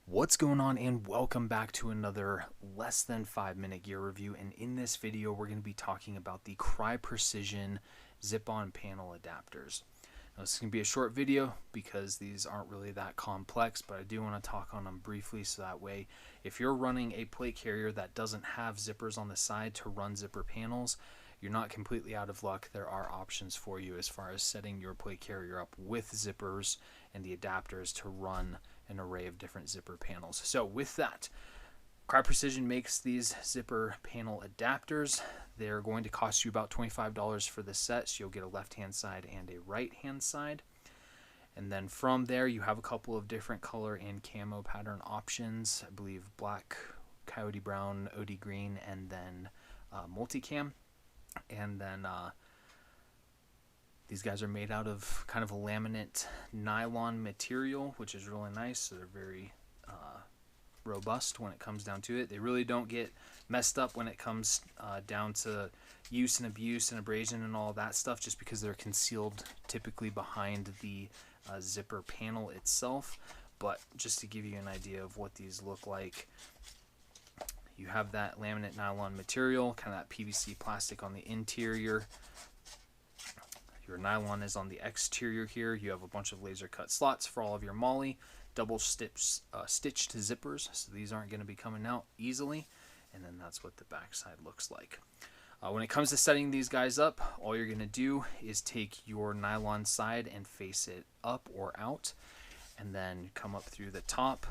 What's going on, and welcome back to another less than 5 minute gear review. And in this video we're going to be talking about the Crye Precision zip-on panel adapters. Now, this is going to be a short video because these aren't really that complex, but I do want to talk on them briefly so that way if you're running a plate carrier that doesn't have zippers on the side to run zipper panels, you're not completely out of luck. There are options for you as far as setting your plate carrier up with zippers and the adapters to run an array of different zipper panels. So with that, Crye Precision makes these zipper panel adapters. They're going to cost you about $25 for the set, so you'll get a left-hand side and a right-hand side. And then from there, you have a couple of different color and camo pattern options. I believe black, coyote brown, OD green, and then multicam. And then these guys are made out of kind of a laminate nylon material, which is really nice. So they're very robust when it comes down to it. They really don't get messed up when it comes down to use and abuse and abrasion and all that stuff, just because they're concealed typically behind the zipper panel itself. But just to give you an idea of what these look like, you have that laminate nylon material, kind of that PVC plastic on the interior. Your nylon is on the exterior here. You have a bunch of laser cut slots for all of your MOLLE, double stitched zippers, so these aren't going to be coming out easily. And then that's what the back side looks like. When it comes to setting these guys up, all you're going to do is take your nylon side and face it up or out, and then come up through the top,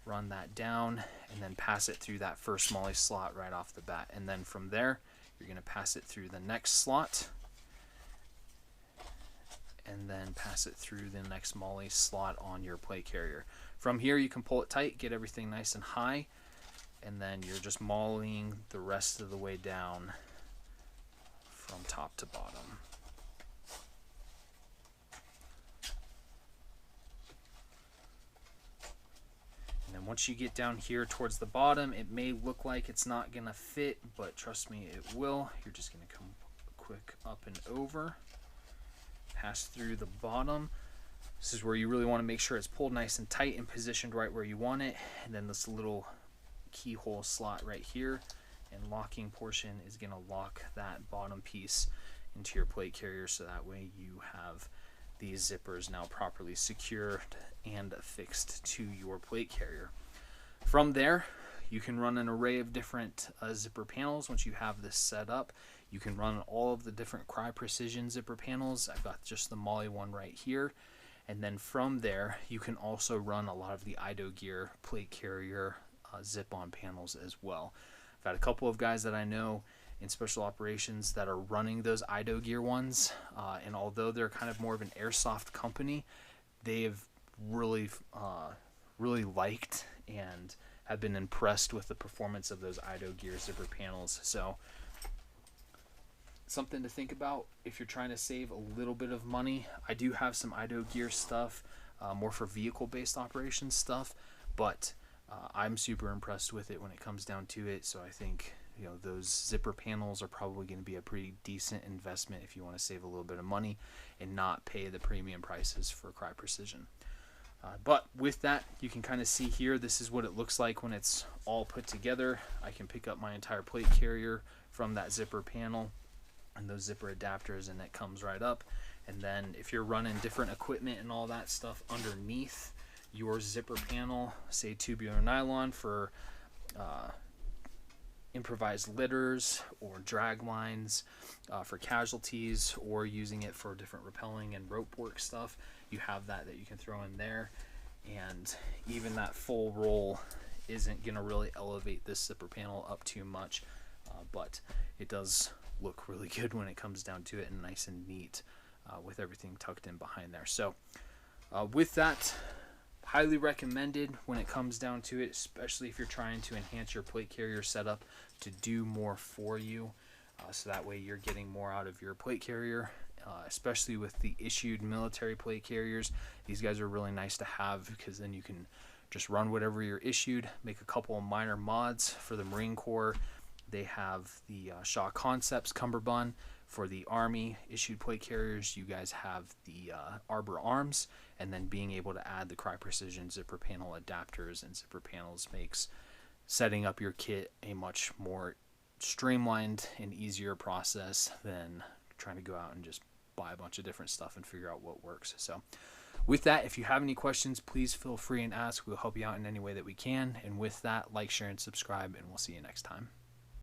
run that down, and then pass it through that first MOLLE slot right off the bat. And then from there, you're going to pass it through the next slot, and then pass it through the next MOLLE slot on your plate carrier. From here, you can pull it tight, get everything nice and high, and then you're just MOLLEing the rest of the way down from top to bottom. And then once you get down here towards the bottom, it may look like it's not going to fit, but trust me, it will. You're just going to come quick up and over, pass through the bottom. This is where you really want to make sure it's pulled nice and tight and positioned right where you want it. And then this little keyhole slot right here and locking portion is going to lock that bottom piece into your plate carrier, so that way you have these zippers now properly secured and affixed to your plate carrier. From there, you can run an array of different zipper panels. Once you have this set up, you can run all of the different Crye Precision zipper panels. I've got just the MOLLE one right here. And then from there, you can also run a lot of the Ido Gear plate carrier zip-on panels as well. I've had a couple of guys that I know in special operations that are running those Ido Gear ones, and although they're kind of more of an airsoft company, they've really liked and have been impressed with the performance of those Ido Gear zipper panels. So something to think about if you're trying to save a little bit of money. I do have some Ido Gear stuff, more for vehicle-based operations stuff, but I'm super impressed with it when it comes down to it. So I think, you know, those zipper panels are probably going to be a pretty decent investment if you want to save a little bit of money and not pay the premium prices for Crye Precision. But with that, you can kind of see here, this is what it looks like when it's all put together. I can pick up my entire plate carrier from that zipper panel and those zipper adapters, and it comes right up. And then if you're running different equipment and all that stuff underneath your zipper panel, say tubular nylon for improvised litters or drag lines for casualties, or using it for different rappelling and rope work stuff, you have that you can throw in there. And even that full roll isn't going to really elevate this zipper panel up too much, but it does look really good when it comes down to it, and nice and neat with everything tucked in behind there. So with that, highly recommended when it comes down to it, especially if you're trying to enhance your plate carrier setup to do more for you, so that way you're getting more out of your plate carrier, especially with the issued military plate carriers. These guys are really nice to have, because then you can just run whatever you're issued, make a couple of minor mods for the Marine Corps. They have the Shaw Concepts cummerbund For the Army issued plate carriers, you guys have the Arbor arms, and then being able to add the Crye Precision zipper panel adapters and zipper panels makes setting up your kit a much more streamlined and easier process than trying to go out and just buy a bunch of different stuff and figure out what works. So with that, if you have any questions, please feel free and ask. We'll help you out in any way that we can. And with that, like, share, and subscribe, and we'll see you next time.